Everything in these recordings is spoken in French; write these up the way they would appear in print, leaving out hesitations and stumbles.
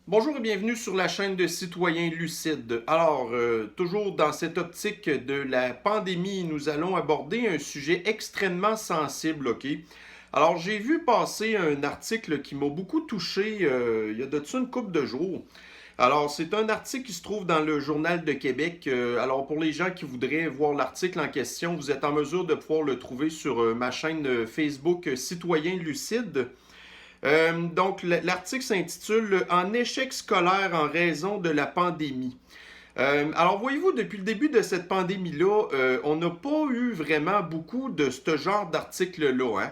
Bonjour et bienvenue sur la chaîne de Citoyens Lucides. Alors, toujours dans cette optique de la pandémie, nous allons aborder un sujet extrêmement sensible, OK? Alors, j'ai vu passer un article qui m'a beaucoup touché il y a de ça une couple de jours. Alors, c'est un article qui se trouve dans le Journal de Québec. Alors, pour les gens qui voudraient voir l'article en question, vous êtes en mesure de pouvoir le trouver sur ma chaîne Facebook Citoyens Lucides. Donc, l'article s'intitule En échec scolaire en raison de la pandémie. Alors, voyez-vous, depuis le début de cette pandémie-là, on n'a pas eu vraiment beaucoup de ce genre d'articles-là. Hein?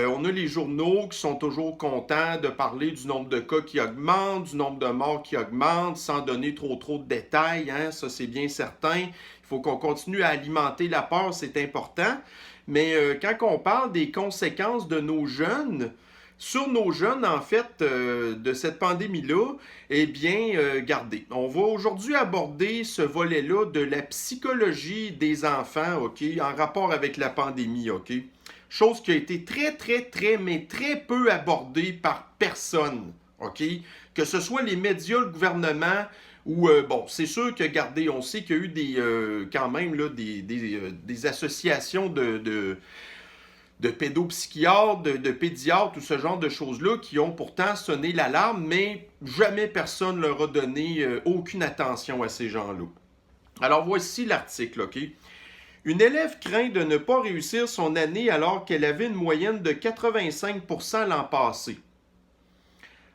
On a les journaux qui sont toujours contents de parler du nombre de cas qui augmente, du nombre de morts qui augmente, sans donner trop de détails. Hein? Ça, c'est bien certain. Il faut qu'on continue à alimenter la peur, c'est important. Mais quand on parle des conséquences de nos jeunes, sur nos jeunes, en fait, de cette pandémie-là, eh bien, gardez. On va aujourd'hui aborder ce volet-là de la psychologie des enfants, OK, en rapport avec la pandémie, OK? Chose qui a été mais très peu abordée par personne, OK? Que ce soit les médias, le gouvernement, ou, bon, c'est sûr que, gardez, on sait qu'il y a eu quand même, là, des associations de pédopsychiatres, de pédiatres, tout ce genre de choses-là qui ont pourtant sonné l'alarme, mais jamais personne leur a donné aucune attention à ces gens-là. Alors voici l'article, OK? Une élève craint de ne pas réussir son année alors qu'elle avait une moyenne de 85% l'an passé.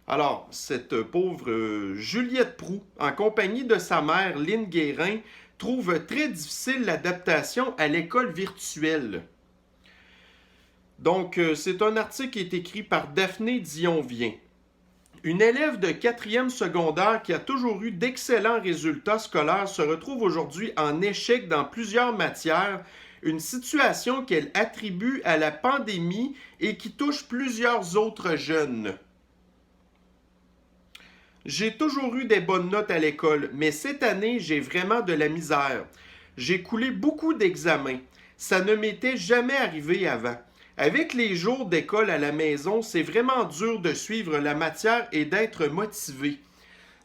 Alors, cette pauvre Juliette Proux, en compagnie de sa mère Lynne Guérin, trouve très difficile l'adaptation à l'école virtuelle. Donc, c'est un article qui est écrit par Daphné Dion-Vien. Une élève de quatrième secondaire qui a toujours eu d'excellents résultats scolaires se retrouve aujourd'hui en échec dans plusieurs matières, une situation qu'elle attribue à la pandémie et qui touche plusieurs autres jeunes. J'ai toujours eu des bonnes notes à l'école, mais cette année, j'ai vraiment de la misère. J'ai coulé beaucoup d'examens. Ça ne m'était jamais arrivé avant. Avec les jours d'école à la maison, c'est vraiment dur de suivre la matière et d'être motivé.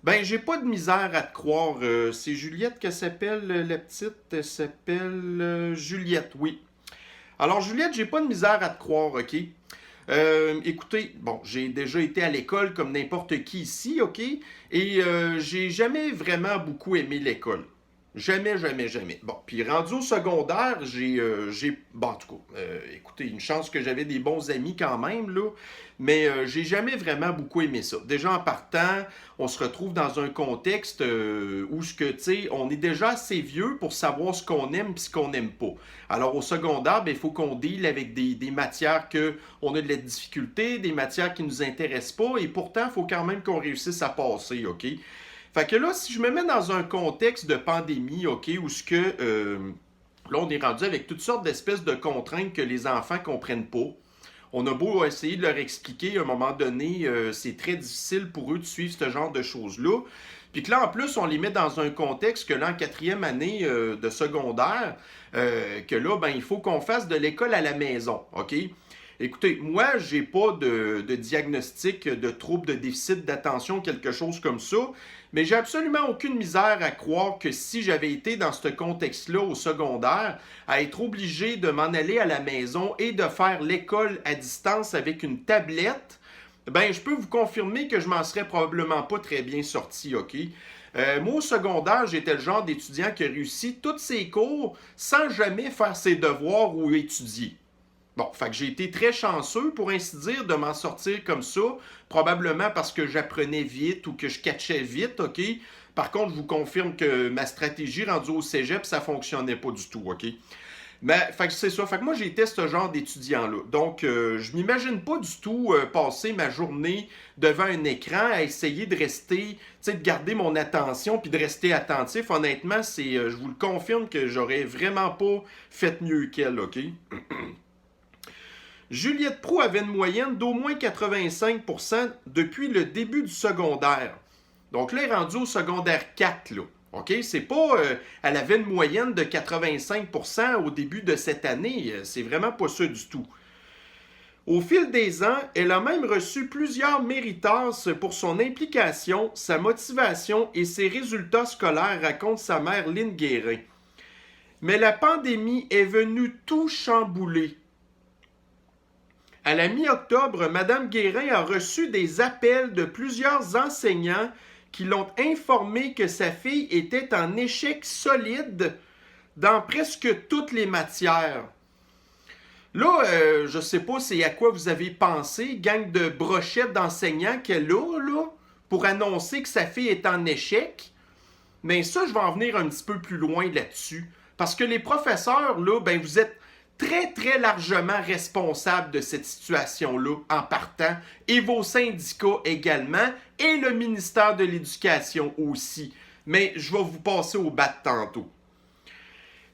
Ben, j'ai pas de misère à te croire. C'est Juliette que s'appelle la petite. Elle s'appelle Juliette, oui. Alors, Juliette, j'ai pas de misère à te croire, OK? Écoutez, bon, j'ai déjà été à l'école comme n'importe qui ici, OK? Et j'ai jamais vraiment beaucoup aimé l'école. Jamais. Bon, puis rendu au secondaire, bon, en tout cas, écoutez, une chance que j'avais des bons amis quand même, là, mais j'ai jamais vraiment beaucoup aimé ça. Déjà en partant, on se retrouve dans un contexte où, tu sais, on est déjà assez vieux pour savoir ce qu'on aime et ce qu'on n'aime pas. Alors au secondaire, ben, il faut qu'on deal avec des matières que on a de la difficulté, des matières qui nous intéressent pas, et pourtant, il faut quand même qu'on réussisse à passer, OK? Fait que là, si je me mets dans un contexte de pandémie, OK, où ce que là, on est rendu avec toutes sortes d'espèces de contraintes que les enfants comprennent pas. On a beau essayer de leur expliquer, à un moment donné, c'est très difficile pour eux de suivre ce genre de choses-là. Puis que là, en plus, on les met dans un contexte que là, en quatrième année de secondaire, que là, ben, il faut qu'on fasse de l'école à la maison, OK? Écoutez, moi, j'ai pas de diagnostic de trouble de déficit d'attention, quelque chose comme ça, mais j'ai absolument aucune misère à croire que si j'avais été dans ce contexte-là au secondaire, à être obligé de m'en aller à la maison et de faire l'école à distance avec une tablette, ben, je peux vous confirmer que je m'en serais probablement pas très bien sorti, OK? Moi, au secondaire, j'étais le genre d'étudiant qui a réussi tous ses cours sans jamais faire ses devoirs ou étudier. Bon, fait que j'ai été très chanceux, pour ainsi dire, de m'en sortir comme ça, probablement parce que j'apprenais vite ou que je catchais vite, OK? Par contre, je vous confirme que ma stratégie rendue au cégep, ça fonctionnait pas du tout, OK? Mais, fait que c'est ça. Fait que moi, j'étais ce genre d'étudiant-là. Donc, je m'imagine pas du tout passer ma journée devant un écran à essayer de rester, tu sais, de garder mon attention puis de rester attentif. Honnêtement, je vous le confirme que j'aurais vraiment pas fait mieux qu'elle, OK? Juliette Proulx avait une moyenne d'au moins 85% depuis le début du secondaire. Donc là, elle est rendue au secondaire 4, là. OK? C'est pas... elle avait une moyenne de 85% au début de cette année. C'est vraiment pas ça du tout. Au fil des ans, elle a même reçu plusieurs méritasses pour son implication, sa motivation et ses résultats scolaires, raconte sa mère Lynn Guérin. Mais la pandémie est venue tout chambouler. À la mi-octobre, Mme Guérin a reçu des appels de plusieurs enseignants qui l'ont informé que sa fille était en échec solide dans presque toutes les matières. Là, je sais pas c'est à quoi vous avez pensé, gang de brochettes d'enseignants qu'elle a, là, pour annoncer que sa fille est en échec. Mais ça, je vais en venir un petit peu plus loin là-dessus. Parce que les professeurs, là, ben vous êtes très, très largement responsables de cette situation-là en partant, et vos syndicats également, et le ministère de l'Éducation aussi. Mais je vais vous passer au bat tantôt.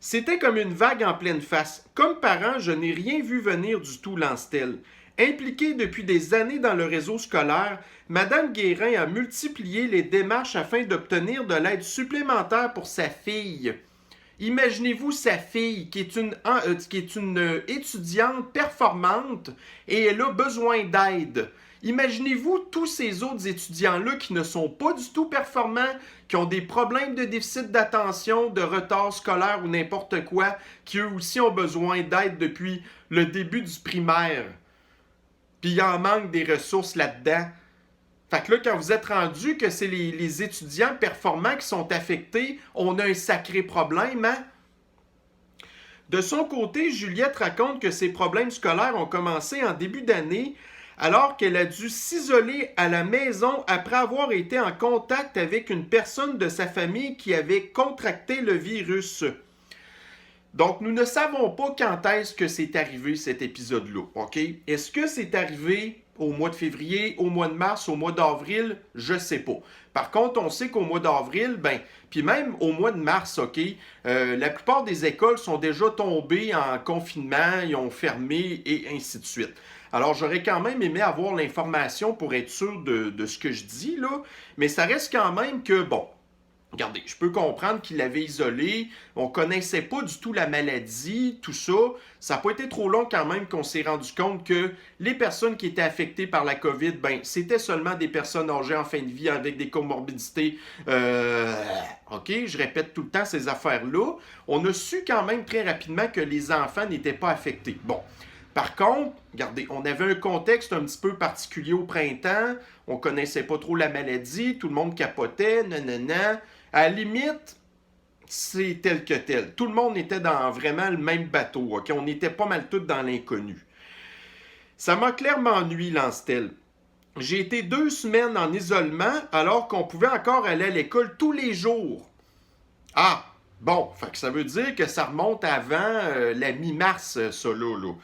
C'était comme une vague en pleine face. Comme parent, je n'ai rien vu venir du tout, lance-t-elle. Impliquée depuis des années dans le réseau scolaire, Mme Guérin a multiplié les démarches afin d'obtenir de l'aide supplémentaire pour sa fille. Imaginez-vous sa fille qui est une étudiante performante et elle a besoin d'aide. Imaginez-vous tous ces autres étudiants-là qui ne sont pas du tout performants, qui ont des problèmes de déficit d'attention, de retard scolaire ou n'importe quoi, qui eux aussi ont besoin d'aide depuis le début du primaire. Puis il en manque des ressources là-dedans. Fait que là, quand vous êtes rendu que c'est les étudiants performants qui sont affectés, on a un sacré problème, hein? De son côté, Juliette raconte que ses problèmes scolaires ont commencé en début d'année alors qu'elle a dû s'isoler à la maison après avoir été en contact avec une personne de sa famille qui avait contracté le virus. Donc, nous ne savons pas quand est-ce que c'est arrivé cet épisode-là, OK? Est-ce que c'est arrivé au mois de février, au mois de mars, au mois d'avril? Je sais pas. Par contre, on sait qu'au mois d'avril, puis même au mois de mars, OK, la plupart des écoles sont déjà tombées en confinement, ils ont fermé et ainsi de suite. Alors, j'aurais quand même aimé avoir l'information pour être sûr de ce que je dis, là, mais ça reste quand même que, bon, regardez, je peux comprendre qu'il l'avait isolé, on ne connaissait pas du tout la maladie, tout ça. Ça n'a pas été trop long quand même qu'on s'est rendu compte que les personnes qui étaient affectées par la COVID, c'était seulement des personnes âgées en fin de vie avec des comorbidités. OK, je répète tout le temps ces affaires-là. On a su quand même très rapidement que les enfants n'étaient pas affectés. Bon. Par contre, regardez, on avait un contexte un petit peu particulier au printemps, on ne connaissait pas trop la maladie, tout le monde capotait, nanana. À la limite, c'est tel que tel. Tout le monde était dans vraiment le même bateau, OK? On était pas mal tous dans l'inconnu. Ça m'a clairement ennuyé, lance-t-elle. J'ai été 2 semaines en isolement alors qu'on pouvait encore aller à l'école tous les jours. Ah, bon, fait que ça veut dire que ça remonte avant la mi-mars, ça là.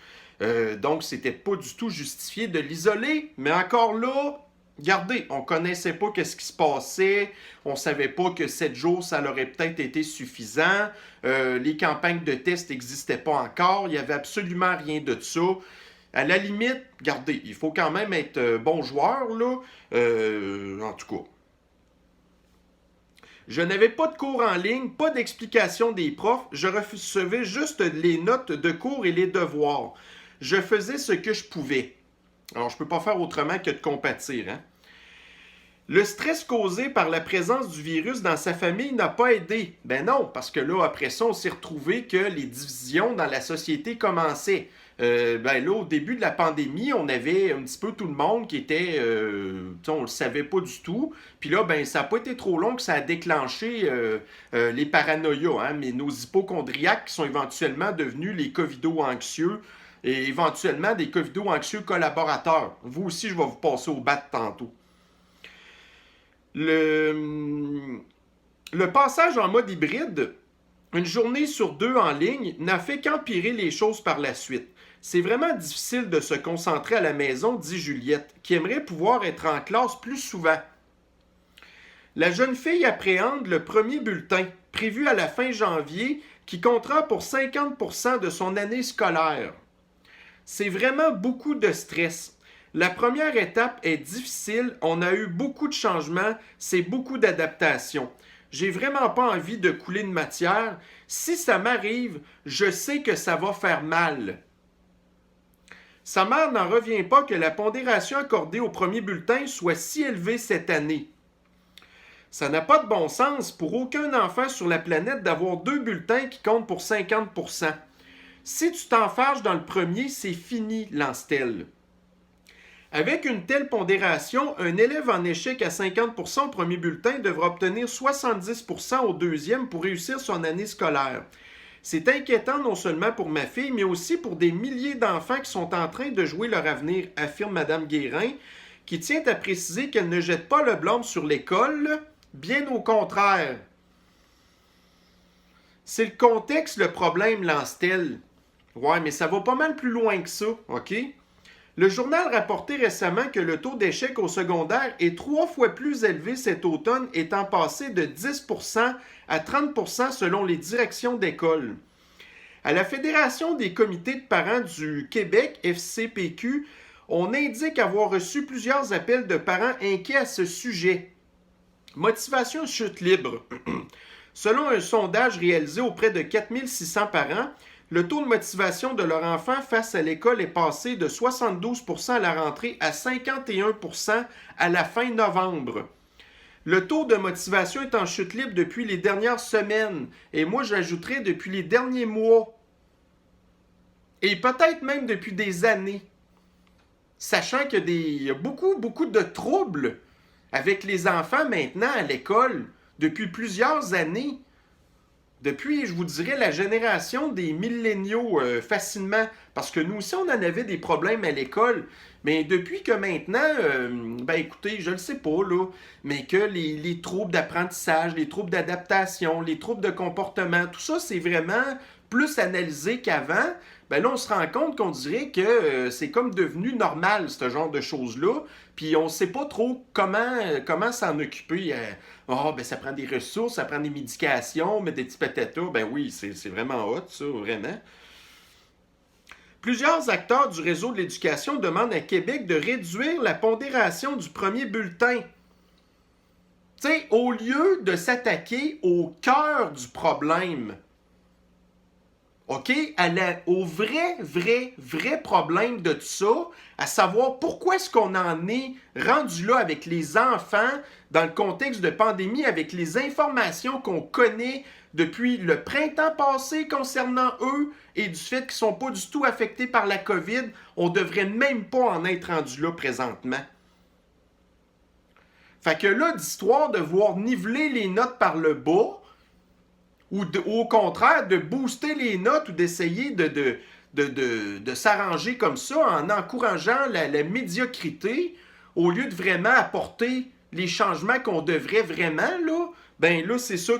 Donc, c'était pas du tout justifié de l'isoler. Mais encore là, regardez, on connaissait pas qu'est-ce qui se passait. On savait pas que 7 jours, ça aurait peut-être été suffisant. Les campagnes de tests n'existaient pas encore. Il n'y avait absolument rien de ça. À la limite, regardez, il faut quand même être bon joueur, là. En tout cas. Je n'avais pas de cours en ligne, pas d'explication des profs. Je recevais juste les notes de cours et les devoirs. Je faisais ce que je pouvais. Alors, je ne peux pas faire autrement que de compatir. Hein? Le stress causé par la présence du virus dans sa famille n'a pas aidé. Ben non, parce que là, après ça, on s'est retrouvé que les divisions dans la société commençaient. Là, au début de la pandémie, on avait un petit peu tout le monde qui était... on ne le savait pas du tout. Puis là, ça n'a pas été trop long que ça a déclenché les paranoïas. Hein? Mais nos hypochondriaques qui sont éventuellement devenus les covido-anxieux et éventuellement des covido-anxieux collaborateurs. Vous aussi, je vais vous passer au bat tantôt. Le passage en mode hybride, une journée sur 2 en ligne, n'a fait qu'empirer les choses par la suite. C'est vraiment difficile de se concentrer à la maison, dit Juliette, qui aimerait pouvoir être en classe plus souvent. La jeune fille appréhende le premier bulletin, prévu à la fin janvier, qui comptera pour 50% de son année scolaire. C'est vraiment beaucoup de stress. La première étape est difficile, on a eu beaucoup de changements, c'est beaucoup d'adaptation. J'ai vraiment pas envie de couler de matière. Si ça m'arrive, je sais que ça va faire mal. Sa mère n'en revient pas que la pondération accordée au premier bulletin soit si élevée cette année. Ça n'a pas de bon sens pour aucun enfant sur la planète d'avoir 2 bulletins qui comptent pour 50%. Si tu t'enfarges dans le premier, c'est fini, lance-t-elle. Avec une telle pondération, un élève en échec à 50% au premier bulletin devra obtenir 70% au deuxième pour réussir son année scolaire. C'est inquiétant non seulement pour ma fille, mais aussi pour des milliers d'enfants qui sont en train de jouer leur avenir, affirme Mme Guérin, qui tient à préciser qu'elle ne jette pas le blâme sur l'école, bien au contraire. C'est le contexte le problème, lance-t-elle. Ouais, mais ça va pas mal plus loin que ça, OK? Le journal rapportait récemment que le taux d'échec au secondaire est 3 fois plus élevé cet automne, étant passé de 10% à 30% selon les directions d'école. À la Fédération des comités de parents du Québec, FCPQ, on indique avoir reçu plusieurs appels de parents inquiets à ce sujet. Motivation chute libre. Selon un sondage réalisé auprès de 4600 parents, le taux de motivation de leur enfant face à l'école est passé de 72% à la rentrée à 51% à la fin novembre. Le taux de motivation est en chute libre depuis les dernières semaines, et moi j'ajouterais depuis les derniers mois, et peut-être même depuis des années, sachant qu'il y a beaucoup de troubles avec les enfants maintenant à l'école depuis plusieurs années. Depuis, je vous dirais, la génération des milléniaux facilement, parce que nous aussi, on en avait des problèmes à l'école, mais depuis que maintenant, ben écoutez, je ne le sais pas, là, mais que les troubles d'apprentissage, les troubles d'adaptation, les troubles de comportement, tout ça, c'est vraiment plus analysé qu'avant. Ben là, on se rend compte qu'on dirait que c'est comme devenu normal, ce genre de choses-là, puis on ne sait pas trop comment s'en occuper. Ben ça prend des ressources, ça prend des médications, mais des petits patatas, ben oui, c'est vraiment hot, ça, vraiment. Plusieurs acteurs du réseau de l'éducation demandent à Québec de réduire la pondération du premier bulletin. Tu sais, au lieu de s'attaquer au cœur du problème, OK, au vrai problème de tout ça, à savoir pourquoi est-ce qu'on en est rendu là avec les enfants dans le contexte de pandémie, avec les informations qu'on connaît depuis le printemps passé concernant eux et du fait qu'ils ne sont pas du tout affectés par la COVID, on ne devrait même pas en être rendu là présentement. Fait que là, d'histoire de voir niveler les notes par le bas, ou au contraire, de booster les notes ou d'essayer de s'arranger comme ça en encourageant la médiocrité, au lieu de vraiment apporter les changements qu'on devrait vraiment, là, ben là, c'est ça,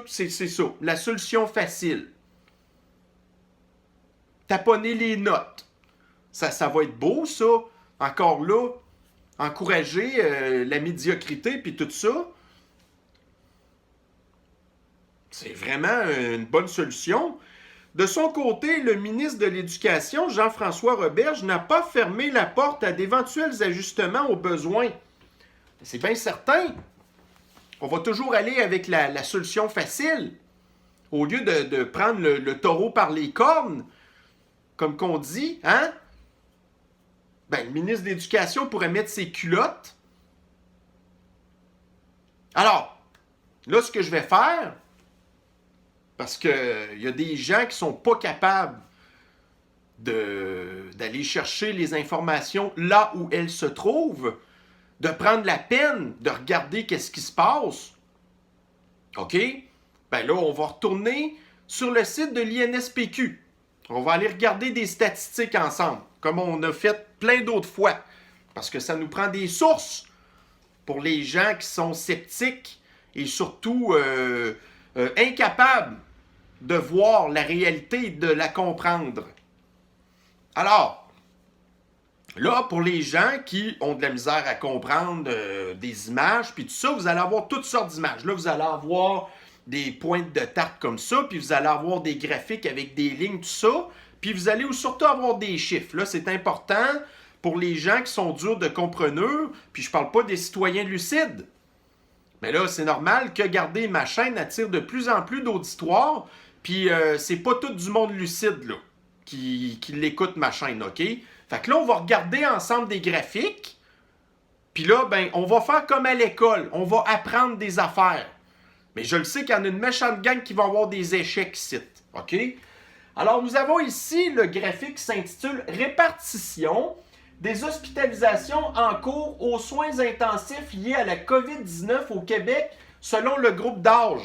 la solution facile. Taponner les notes. Ça va être beau, ça. Encore là, encourager la médiocrité puis tout ça. C'est vraiment une bonne solution. De son côté, le ministre de l'Éducation, Jean-François Roberge, n'a pas fermé la porte à d'éventuels ajustements aux besoins. C'est bien certain. On va toujours aller avec la solution facile. Au lieu de prendre le taureau par les cornes, comme qu'on dit, hein? Ben, le ministre de l'Éducation pourrait mettre ses culottes. Alors, là, ce que je vais faire, parce qu'il y a des gens qui ne sont pas capables d'aller chercher les informations là où elles se trouvent, de prendre la peine de regarder qu'est-ce qui se passe. OK? Ben là, on va retourner sur le site de l'INSPQ. On va aller regarder des statistiques ensemble, comme on a fait plein d'autres fois. Parce que ça nous prend des sources pour les gens qui sont sceptiques et surtout incapables de voir la réalité et de la comprendre. Alors, là, pour les gens qui ont de la misère à comprendre des images, puis tout ça, vous allez avoir toutes sortes d'images. Là, vous allez avoir des pointes de tarte comme ça, puis vous allez avoir des graphiques avec des lignes, tout ça, puis vous allez surtout avoir des chiffres. Là, c'est important pour les gens qui sont durs de compreneur, puis je parle pas des citoyens lucides. Mais là, c'est normal que garder ma chaîne attire de plus en plus d'auditoires, puis c'est pas tout du monde lucide, là, qui l'écoute, ma chaîne, OK? Fait que là, on va regarder ensemble des graphiques. Puis là, ben, on va faire comme à l'école. On va apprendre des affaires. Mais je le sais qu'il y en a une méchante gang qui va avoir des échecs ici. OK? Alors, nous avons ici le graphique qui s'intitule « Répartition des hospitalisations en cours aux soins intensifs liés à la COVID-19 au Québec selon le groupe d'âge. »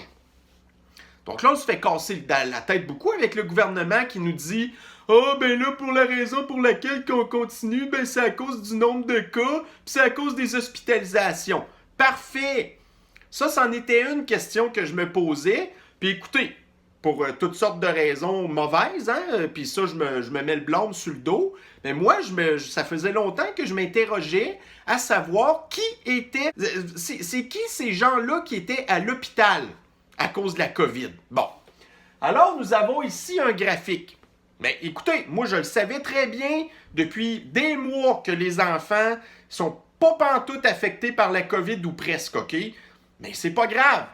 Donc là, on se fait casser la tête beaucoup avec le gouvernement qui nous dit « Ah, ben là, pour la raison pour laquelle on continue, ben c'est à cause du nombre de cas, puis c'est à cause des hospitalisations. » Parfait! Ça, c'en était une question que je me posais. Puis écoutez, pour toutes sortes de raisons mauvaises, hein, puis ça, je me mets le blâme sur le dos. Mais moi, ça faisait longtemps que je m'interrogeais à savoir qui était... C'est qui ces gens-là qui étaient à l'hôpital à cause de la COVID? Bon. Alors, nous avons ici un graphique. Mais écoutez, moi, je le savais très bien depuis des mois que les enfants sont pas pantoute affectés par la COVID ou presque, OK? Mais c'est pas grave.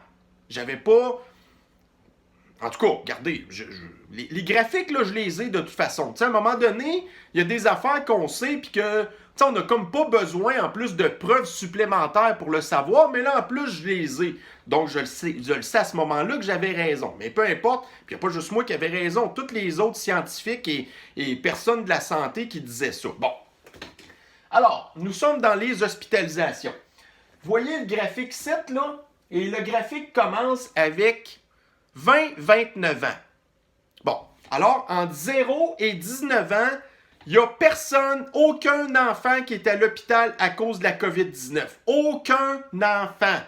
J'avais pas... En tout cas, regardez, les graphiques, là, je les ai de toute façon. Tu sais, à un moment donné, il y a des affaires qu'on sait, puis que, tu sais, on n'a comme pas besoin, en plus, de preuves supplémentaires pour le savoir, mais là, en plus, je les ai. Donc, je le sais à ce moment-là que j'avais raison. Mais peu importe, puis il n'y a pas juste moi qui avais raison, tous les autres scientifiques et personnes de la santé qui disaient ça. Bon. Alors, nous sommes dans les hospitalisations. Voyez le graphique 7, là, et le graphique commence avec 20-29 ans. Bon, alors, entre 0 et 19 ans, il n'y a personne, aucun enfant qui est à l'hôpital à cause de la COVID-19. Aucun enfant.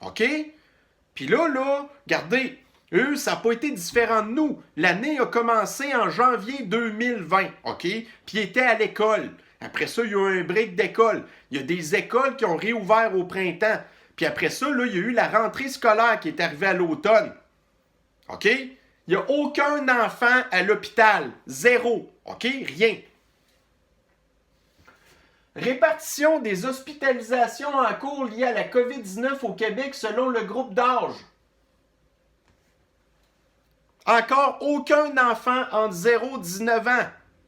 OK? Puis là, regardez, eux, ça n'a pas été différent de nous. L'année a commencé en janvier 2020, OK? Puis ils étaient à l'école. Après ça, il y a eu un break d'école. Il y a des écoles qui ont réouvert au printemps. Puis après ça, là, il y a eu la rentrée scolaire qui est arrivée à l'automne. OK? Il n'y a aucun enfant à l'hôpital. Zéro. OK? Rien. Répartition des hospitalisations en cours liées à la COVID-19 au Québec selon le groupe d'âge. Encore aucun enfant entre 0 et 19 ans.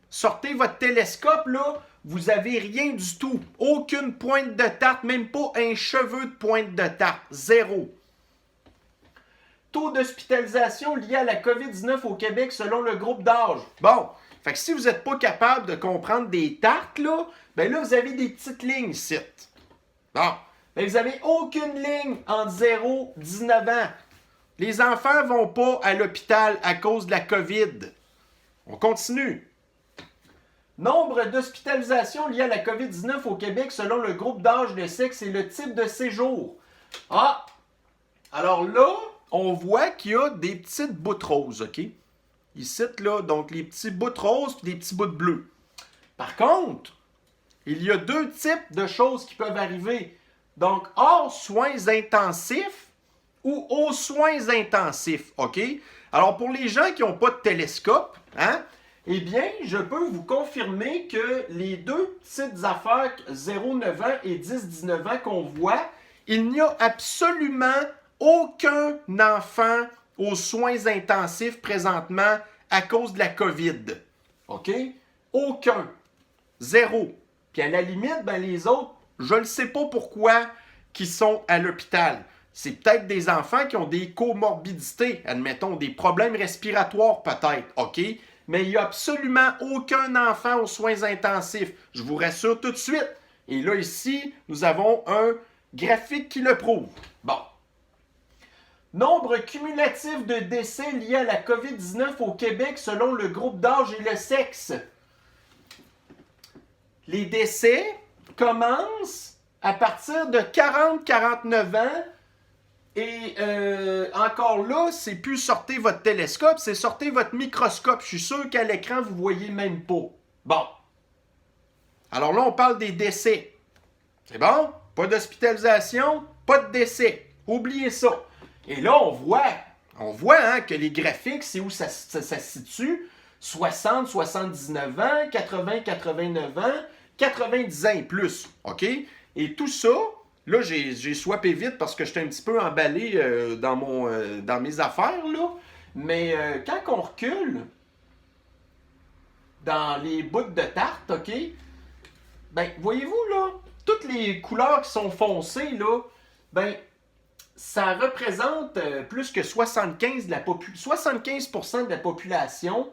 Sortez votre télescope, là, vous avez rien du tout. Aucune pointe de tarte, même pas un cheveu de pointe de tarte. Zéro. Taux d'hospitalisation lié à la COVID-19 au Québec selon le groupe d'âge. Bon, fait que si vous n'êtes pas capable de comprendre des tartes, là, ben là, vous avez des petites lignes ici. Bon, mais vous n'avez aucune ligne entre 0 et 19 ans. Les enfants ne vont pas à l'hôpital à cause de la COVID. On continue. Nombre d'hospitalisations liées à la COVID-19 au Québec selon le groupe d'âge, le sexe et le type de séjour. Ah! Alors là, on voit qu'il y a des petites bouts roses, OK? Ici, là, donc les petits bouts roses et des petits bouts bleus. Par contre, il y a deux types de choses qui peuvent arriver. Donc, hors soins intensifs ou aux soins intensifs, OK? Alors, pour les gens qui n'ont pas de télescope, hein? Eh bien, je peux vous confirmer que les deux petites affaires 0-9 ans et 10-19 ans qu'on voit, il n'y a absolument aucun enfant aux soins intensifs présentement à cause de la COVID. OK? Aucun. Zéro. Puis à la limite, ben les autres, je ne sais pas pourquoi qui sont à l'hôpital. C'est peut-être des enfants qui ont des comorbidités, admettons, des problèmes respiratoires peut-être, OK? Mais il n'y a absolument aucun enfant aux soins intensifs. Je vous rassure tout de suite. Et là, ici, nous avons un graphique qui le prouve. Bon. Nombre cumulatif de décès liés à la COVID-19 au Québec selon le groupe d'âge et le sexe. Les décès commencent à partir de 40-49 ans. Et encore là, c'est plus sortez votre télescope, c'est sortez votre microscope. Je suis sûr qu'à l'écran, vous ne voyez même pas. Bon. Alors là, on parle des décès. C'est bon? Pas d'hospitalisation, pas de décès. Oubliez ça. Et là, on voit hein, que les graphiques, c'est où ça se situe. 60, 79 ans, 80, 89 ans, 90 ans et plus. OK? Et tout ça... Là, j'ai swappé vite parce que j'étais un petit peu emballé dans mes affaires, là. Mais quand on recule, dans les bouts de tarte, OK? Ben, voyez-vous, là, toutes les couleurs qui sont foncées, là, ben, ça représente plus que 75% de la population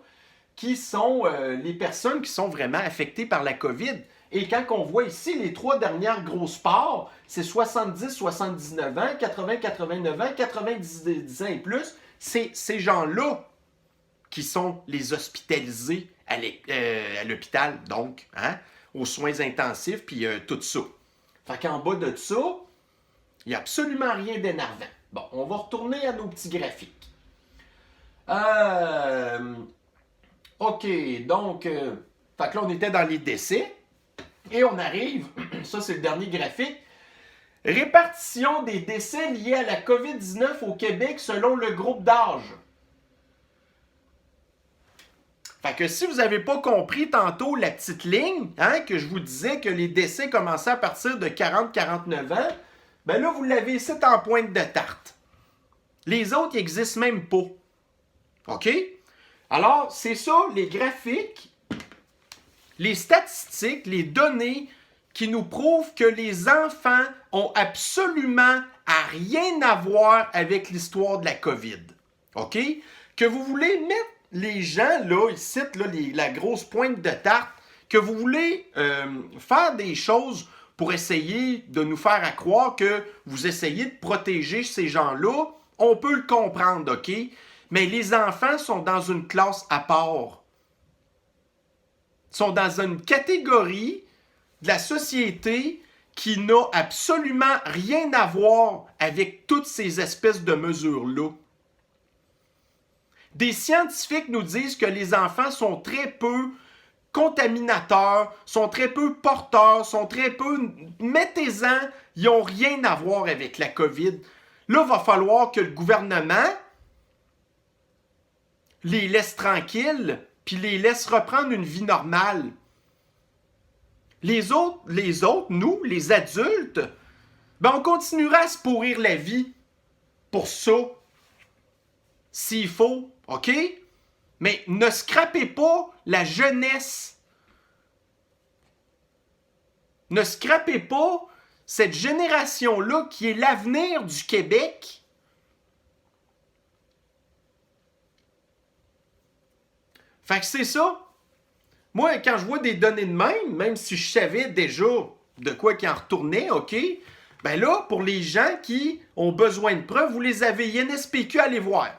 qui sont les personnes qui sont vraiment affectées par la COVID. Et quand on voit ici les 3 dernières grosses parts, c'est 70, 79 ans, 80, 89 ans, 90 ans et plus. C'est ces gens-là qui sont les hospitalisés à l'hôpital, donc, hein, aux soins intensifs, puis tout ça. Fait qu'en bas de ça, il n'y a absolument rien d'énervant. Bon, on va retourner à nos petits graphiques. OK, donc, fait que là, on était dans les décès. Et on arrive, ça c'est le dernier graphique, répartition des décès liés à la COVID-19 au Québec selon le groupe d'âge. Fait que si vous n'avez pas compris tantôt la petite ligne, hein, que je vous disais que les décès commençaient à partir de 40-49 ans, ben là, vous l'avez ici en pointe de tarte. Les autres, ils n'existent même pas. OK? Alors, c'est ça, les graphiques, les statistiques, les données qui nous prouvent que les enfants ont absolument à rien à voir avec l'histoire de la COVID. OK? Que vous voulez mettre les gens, là, ici, là, la grosse pointe de tarte, que vous voulez faire des choses pour essayer de nous faire à croire que vous essayez de protéger ces gens-là, on peut le comprendre, OK? Mais les enfants sont dans une classe à part. Ils sont dans une catégorie de la société qui n'a absolument rien à voir avec toutes ces espèces de mesures-là. Des scientifiques nous disent que les enfants sont très peu contaminateurs, sont très peu porteurs, sont très peu... Mettez-en, ils n'ont rien à voir avec la COVID. Là, il va falloir que le gouvernement les laisse tranquilles, puis les laisse reprendre une vie normale. Les autres, nous, les adultes, ben on continuera à se pourrir la vie pour ça, s'il faut, OK? Mais ne scrapez pas la jeunesse. Ne scrapez pas cette génération-là qui est l'avenir du Québec. Fait que c'est ça. Moi, quand je vois des données de même si je savais déjà de quoi qu'il en retournait, OK? Ben là, pour les gens qui ont besoin de preuves, vous les avez INSPQ à aller voir.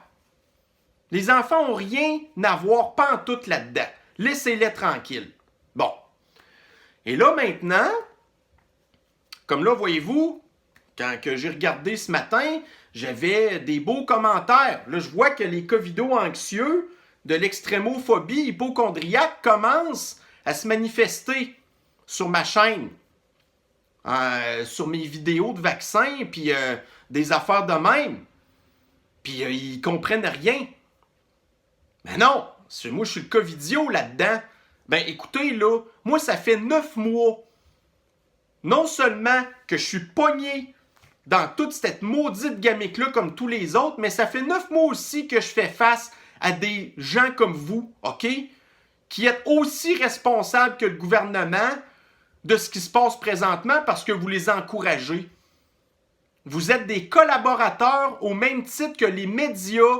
Les enfants n'ont rien à voir pantoute là-dedans. Laissez-les tranquilles. Bon. Et là, maintenant, comme là, voyez-vous, quand que j'ai regardé ce matin, j'avais des beaux commentaires. Là, je vois que les covido-anxieux de l'extrémophobie hypochondriaque commencent à se manifester sur ma chaîne, sur mes vidéos de vaccins, puis des affaires de même. Puis ils comprennent rien. Mais non, moi je suis le covidio là-dedans. Ben écoutez là, moi ça fait 9 mois. Non seulement que je suis pogné dans toute cette maudite gamique-là comme tous les autres, mais ça fait 9 mois aussi que je fais face à des gens comme vous, OK? Qui êtes aussi responsables que le gouvernement de ce qui se passe présentement parce que vous les encouragez. Vous êtes des collaborateurs au même titre que les médias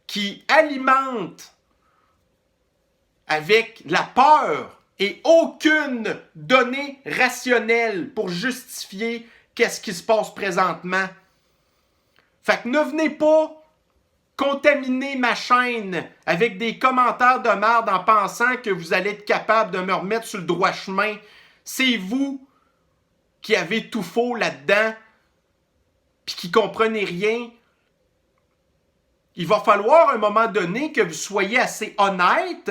qui alimentent avec la peur et aucune donnée rationnelle pour justifier qu'est-ce qui se passe présentement. Fait que ne venez pas contaminer ma chaîne avec des commentaires de merde en pensant que vous allez être capable de me remettre sur le droit chemin. C'est vous qui avez tout faux là-dedans puis qui comprenez rien. Il va falloir à un moment donné que vous soyez assez honnête,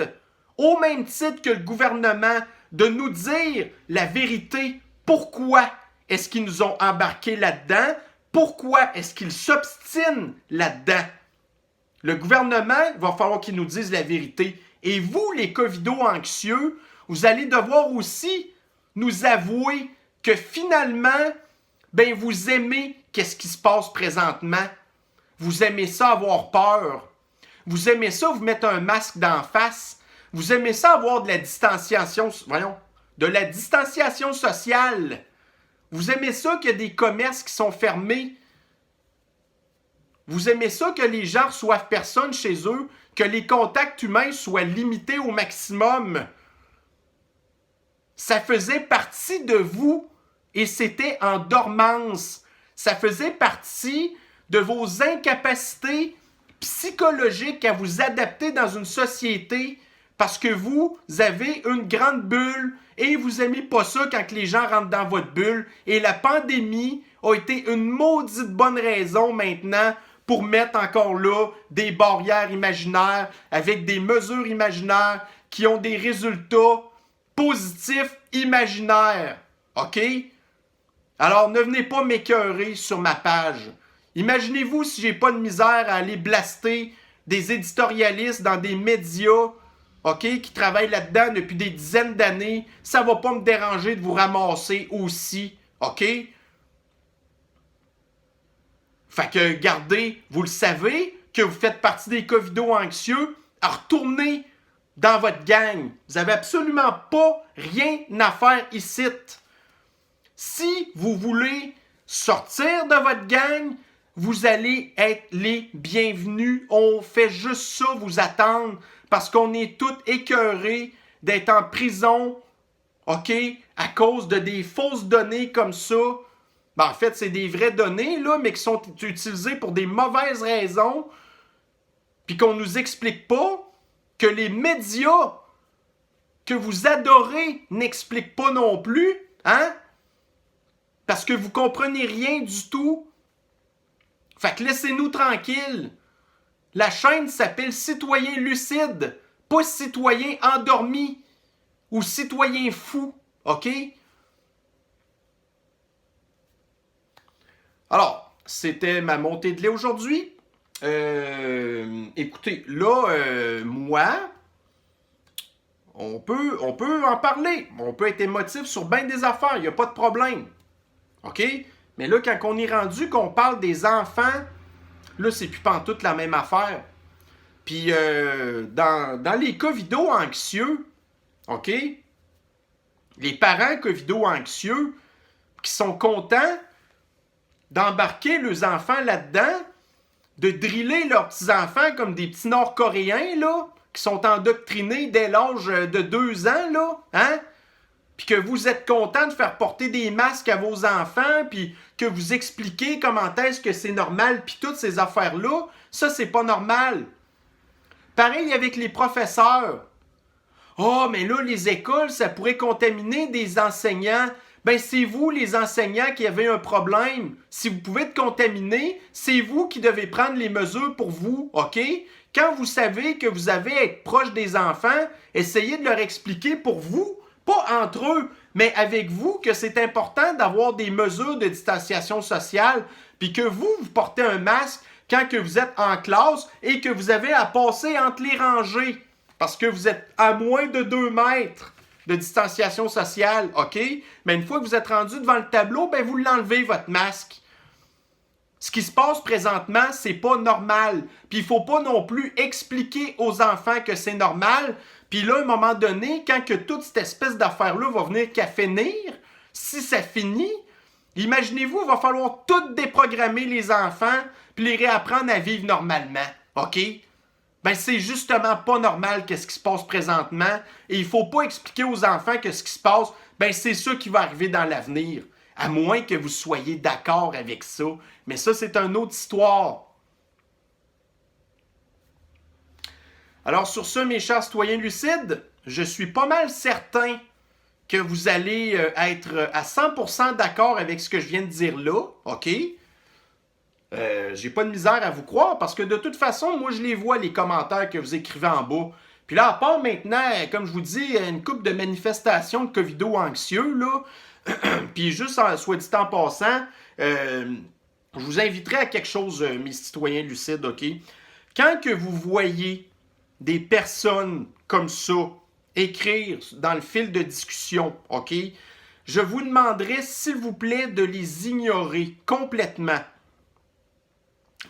au même titre que le gouvernement, de nous dire la vérité. Pourquoi est-ce qu'ils nous ont embarqués là-dedans? Pourquoi est-ce qu'ils s'obstinent là-dedans? Le gouvernement, il va falloir qu'il nous dise la vérité. Et vous, les covido-anxieux, vous allez devoir aussi nous avouer que finalement, ben vous aimez qu'est-ce qui se passe présentement. Vous aimez ça avoir peur. Vous aimez ça vous mettre un masque d'en face. Vous aimez ça avoir de la distanciation, de la distanciation sociale. Vous aimez ça qu'il y a des commerces qui sont fermés. Vous aimez ça que les gens reçoivent personne chez eux, que les contacts humains soient limités au maximum. Ça faisait partie de vous et c'était en dormance. Ça faisait partie de vos incapacités psychologiques à vous adapter dans une société parce que vous avez une grande bulle et vous n'aimez pas ça quand les gens rentrent dans votre bulle. Et la pandémie a été une maudite bonne raison maintenant pour mettre encore là des barrières imaginaires avec des mesures imaginaires qui ont des résultats positifs imaginaires. OK? Alors, ne venez pas m'écœurer sur ma page. Imaginez-vous si j'ai pas de misère à aller blaster des éditorialistes dans des médias, OK, qui travaillent là-dedans depuis des dizaines d'années. Ça va pas me déranger de vous ramasser aussi. OK? Fait que, gardez, vous le savez, que vous faites partie des covido-anxieux, retournez dans votre gang. Vous n'avez absolument pas rien à faire ici. Si vous voulez sortir de votre gang, vous allez être les bienvenus. On fait juste ça, vous attendre, parce qu'on est tous écœurés d'être en prison, OK, à cause de des fausses données comme ça. Ben, en fait, c'est des vraies données, là, mais qui sont utilisées pour des mauvaises raisons, puis qu'on nous explique pas, que les médias que vous adorez n'expliquent pas non plus, hein? Parce que vous comprenez rien du tout. Fait que laissez-nous tranquilles. La chaîne s'appelle Citoyen Lucide, pas Citoyen Endormi ou Citoyen Fou, OK? Alors, c'était ma montée de lait aujourd'hui. Écoutez, là, moi, on peut en parler. On peut être émotif sur bien des affaires, il n'y a pas de problème. OK? Mais là, quand on est rendu qu'on parle des enfants, là, c'est plus pantoute la même affaire. Puis, dans les covido-anxieux, OK? Les parents covido-anxieux qui sont contents d'embarquer leurs enfants là-dedans, de driller leurs petits-enfants comme des petits Nord-Coréens, là, qui sont endoctrinés dès l'âge de 2 ans, là, hein? Puis que vous êtes content de faire porter des masques à vos enfants, puis que vous expliquez comment est-ce que c'est normal, puis toutes ces affaires-là, ça, c'est pas normal. Pareil avec les professeurs. Oh, mais là, les écoles, ça pourrait contaminer des enseignants. Ben, c'est vous, les enseignants, qui avez un problème. Si vous pouvez être contaminé, c'est vous qui devez prendre les mesures pour vous, OK? Quand vous savez que vous avez à être proche des enfants, essayez de leur expliquer pour vous, pas entre eux, mais avec vous, que c'est important d'avoir des mesures de distanciation sociale, puis que vous portez un masque quand que vous êtes en classe et que vous avez à passer entre les rangées, parce que vous êtes à moins de 2 mètres de distanciation sociale, OK? Mais une fois que vous êtes rendu devant le tableau, ben vous l'enlevez, votre masque. Ce qui se passe présentement, c'est pas normal. Puis il faut pas non plus expliquer aux enfants que c'est normal. Puis là, à un moment donné, quand que toute cette espèce d'affaire-là va venir qu'à finir, si ça finit, imaginez-vous, il va falloir tout déprogrammer les enfants puis les réapprendre à vivre normalement, OK? Ben, c'est justement pas normal qu'est-ce qui se passe présentement et il faut pas expliquer aux enfants que ce qui se passe, ben, c'est ça qui va arriver dans l'avenir. À moins que vous soyez d'accord avec ça. Mais ça, c'est une autre histoire. Alors, sur ce, mes chers citoyens lucides, je suis pas mal certain que vous allez être à 100% d'accord avec ce que je viens de dire là, OK? J'ai pas de misère à vous croire parce que de toute façon, moi, je les vois, les commentaires que vous écrivez en bas. Puis là, à part maintenant, comme je vous dis, une couple de manifestations de covido-anxieux, là, puis juste, soit dit en passant, je vous inviterai à quelque chose, mes citoyens lucides, OK? Quand que vous voyez des personnes comme ça écrire dans le fil de discussion, OK? Je vous demanderai, s'il vous plaît, de les ignorer complètement.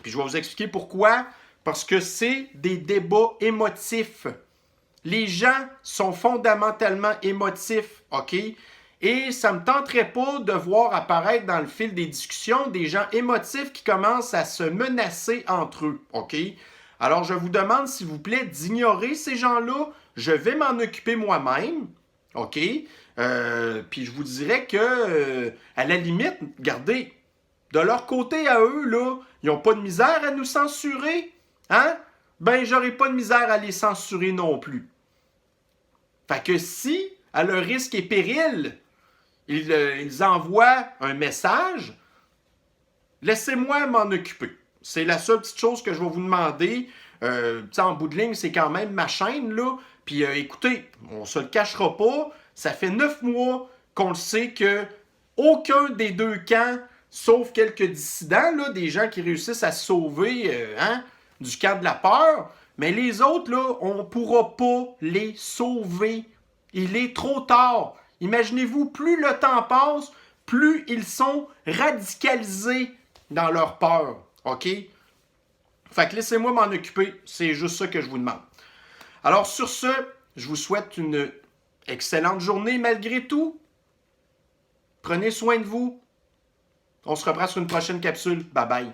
Puis je vais vous expliquer pourquoi. Parce que c'est des débats émotifs. Les gens sont fondamentalement émotifs, OK? Et ça ne me tenterait pas de voir apparaître dans le fil des discussions des gens émotifs qui commencent à se menacer entre eux, OK? Alors, je vous demande, s'il vous plaît, d'ignorer ces gens-là. Je vais m'en occuper moi-même, OK? Puis je vous dirais que, à la limite, regardez, de leur côté à eux, là, ils n'ont pas de misère à nous censurer, hein? Ben, j'aurai pas de misère à les censurer non plus. Fait que si, à leur risque et péril, ils envoient un message, laissez-moi m'en occuper. C'est la seule petite chose que je vais vous demander. En bout de ligne, c'est quand même ma chaîne, là. Puis écoutez, on se le cachera pas, ça fait 9 mois qu'on le sait que aucun des deux camps, sauf quelques dissidents, là, des gens qui réussissent à se sauver du camp de la peur, mais les autres, là, on ne pourra pas les sauver. Il est trop tard. Imaginez-vous, plus le temps passe, plus ils sont radicalisés dans leur peur. OK? Fait que laissez-moi m'en occuper. C'est juste ça que je vous demande. Alors, sur ce, je vous souhaite une excellente journée malgré tout. Prenez soin de vous. On se reprend sur une prochaine capsule. Bye bye.